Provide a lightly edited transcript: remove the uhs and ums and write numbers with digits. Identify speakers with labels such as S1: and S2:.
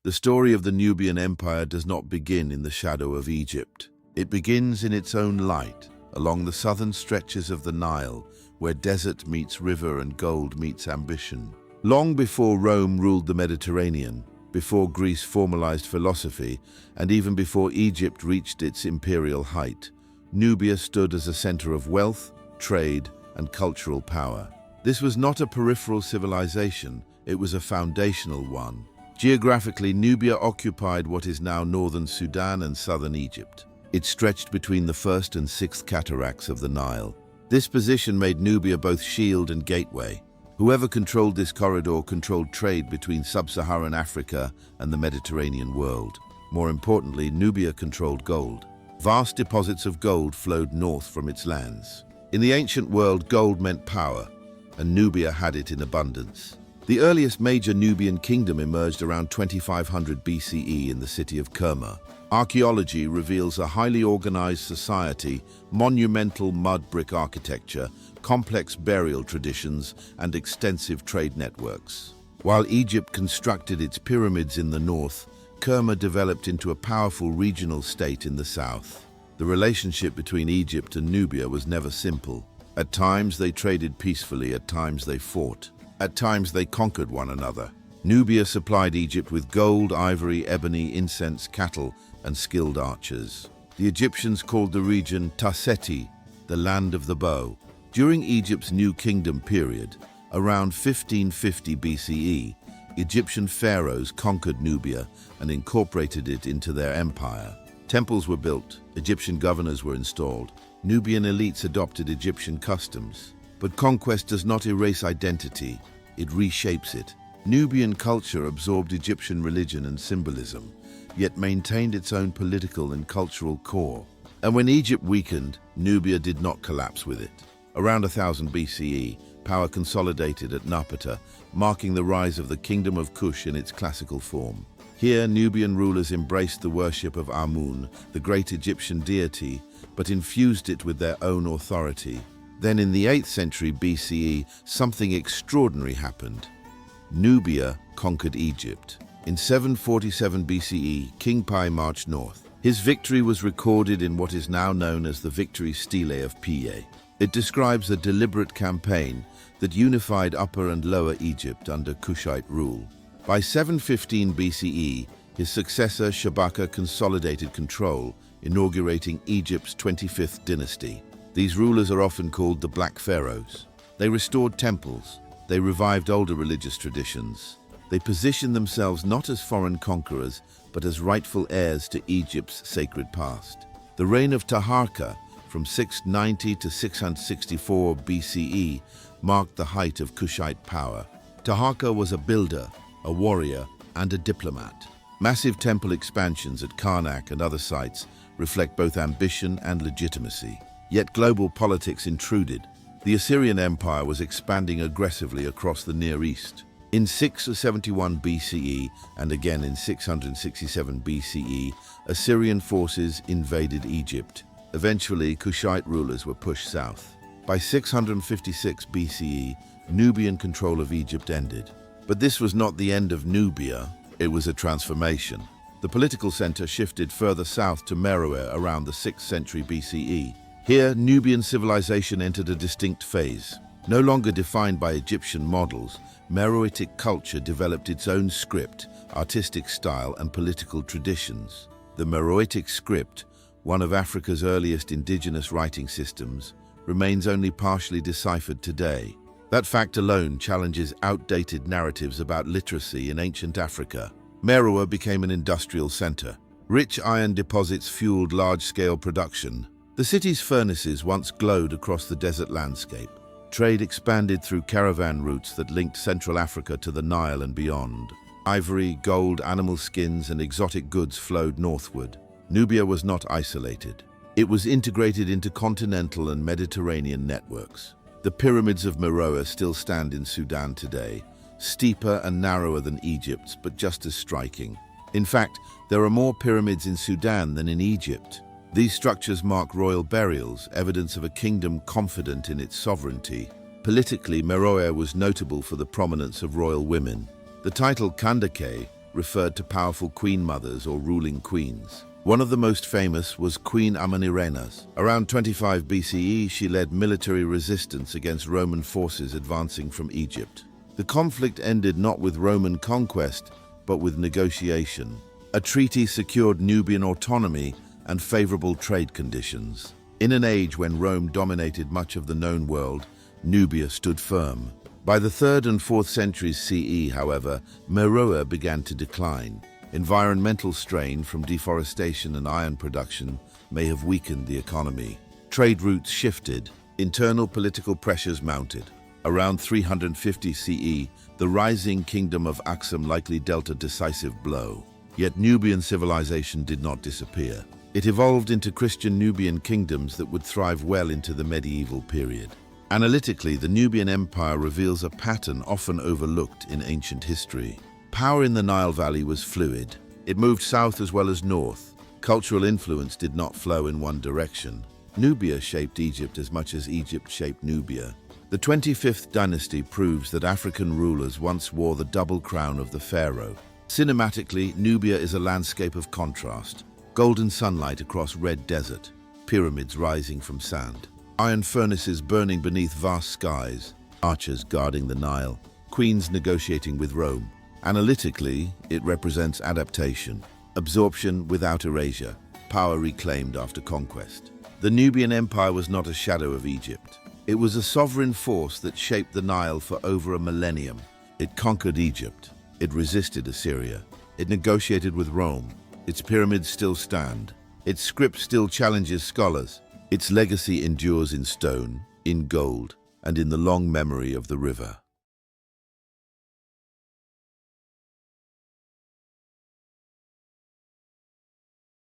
S1: The story of the Nubian Empire does not begin in the shadow of Egypt. It begins in its own light, along the southern stretches of the Nile, where desert meets river and gold meets ambition. Long before Rome ruled the Mediterranean, before Greece formalized philosophy, and even before Egypt reached its imperial height, Nubia stood as a center of wealth, trade, and cultural power. This was not a peripheral civilization, it was a foundational one. Geographically, Nubia occupied what is now northern Sudan and southern Egypt. It stretched between the first and sixth cataracts of the Nile. This position made Nubia both shield and gateway. Whoever controlled this corridor controlled trade between sub-Saharan Africa and the Mediterranean world. More importantly, Nubia controlled gold. Vast deposits of gold flowed north from its lands. In the ancient world, gold meant power, and Nubia had it in abundance. The earliest major Nubian kingdom emerged around 2500 BCE in the city of Kerma. Archaeology reveals a highly organized society, monumental mud brick architecture, complex burial traditions, and extensive trade networks. While Egypt constructed its pyramids in the north, Kerma developed into a powerful regional state in the south. The relationship between Egypt and Nubia was never simple. At times they traded peacefully, at times they fought. At times they conquered one another. Nubia supplied Egypt with gold, ivory, ebony, incense, cattle, and skilled archers. The Egyptians called the region Taseti, the land of the bow. During Egypt's New Kingdom period, around 1550 BCE, Egyptian pharaohs conquered Nubia and incorporated it into their empire. Temples were built, Egyptian governors were installed, Nubian elites adopted Egyptian customs. But conquest does not erase identity, it reshapes it. Nubian culture absorbed Egyptian religion and symbolism, yet maintained its own political and cultural core. And when Egypt weakened, Nubia did not collapse with it. Around 1000 BCE, power consolidated at Napata, marking the rise of the Kingdom of Kush in its classical form. Here, Nubian rulers embraced the worship of Amun, the great Egyptian deity, but infused it with their own authority. Then in the 8th century BCE, something extraordinary happened. Nubia conquered Egypt. In 747 BCE, King Pi marched north. His victory was recorded in what is now known as the Victory Stele of Piye. It describes a deliberate campaign that unified Upper and Lower Egypt under Kushite rule. By 715 BCE, his successor Shabaka consolidated control, inaugurating Egypt's 25th dynasty. These rulers are often called the Black Pharaohs. They restored temples, they revived older religious traditions. They positioned themselves not as foreign conquerors, but as rightful heirs to Egypt's sacred past. The reign of Taharqa, from 690 to 664 BCE, marked the height of Kushite power. Taharqa was a builder, a warrior, and a diplomat. Massive temple expansions at Karnak and other sites reflect both ambition and legitimacy. Yet global politics intruded. The Assyrian Empire was expanding aggressively across the Near East. In 671 BCE and again in 667 BCE, Assyrian forces invaded Egypt. Eventually, Kushite rulers were pushed south. By 656 BCE, Nubian control of Egypt ended. But this was not the end of Nubia, it was a transformation. The political center shifted further south to Meroë around the 6th century BCE. Here, Nubian civilization entered a distinct phase. No longer defined by Egyptian models, Meroitic culture developed its own script, artistic style, and political traditions. The Meroitic script, one of Africa's earliest indigenous writing systems, remains only partially deciphered today. That fact alone challenges outdated narratives about literacy in ancient Africa. Meroë became an industrial center. Rich iron deposits fueled large-scale production. The city's furnaces once glowed across the desert landscape. Trade expanded through caravan routes that linked Central Africa to the Nile and beyond. Ivory, gold, animal skins, and exotic goods flowed northward. Nubia was not isolated. It was integrated into continental and Mediterranean networks. The pyramids of Meroë still stand in Sudan today, steeper and narrower than Egypt's, but just as striking. In fact, there are more pyramids in Sudan than in Egypt. These structures mark royal burials, evidence of a kingdom confident in its sovereignty. Politically, Meroë was notable for the prominence of royal women. The title Kandake, referred to powerful queen mothers or ruling queens. One of the most famous was Queen Amanirenas. Around 25 BCE, she led military resistance against Roman forces advancing from Egypt. The conflict ended not with Roman conquest, but with negotiation. A treaty secured Nubian autonomy and favorable trade conditions. In an age when Rome dominated much of the known world, Nubia stood firm. By the 3rd and 4th centuries CE, however, Meroë began to decline. Environmental strain from deforestation and iron production may have weakened the economy. Trade routes shifted. Internal political pressures mounted. Around 350 CE, the rising kingdom of Aksum likely dealt a decisive blow. Yet Nubian civilization did not disappear. It evolved into Christian Nubian kingdoms that would thrive well into the medieval period. Analytically, the Nubian Empire reveals a pattern often overlooked in ancient history. Power in the Nile Valley was fluid. It moved south as well as north. Cultural influence did not flow in one direction. Nubia shaped Egypt as much as Egypt shaped Nubia. The 25th dynasty proves that African rulers once wore the double crown of the pharaoh. Cinematically, Nubia is a landscape of contrast. Golden sunlight across red desert, pyramids rising from sand, iron furnaces burning beneath vast skies, archers guarding the Nile, queens negotiating with Rome. Analytically, it represents adaptation, absorption without erasure, power reclaimed after conquest. The Nubian Empire was not a shadow of Egypt. It was a sovereign force that shaped the Nile for over a millennium. It conquered Egypt. It resisted Assyria. It negotiated with Rome. Its pyramids still stand. Its script still challenges scholars. Its legacy endures in stone, in gold, and in the long memory of the river.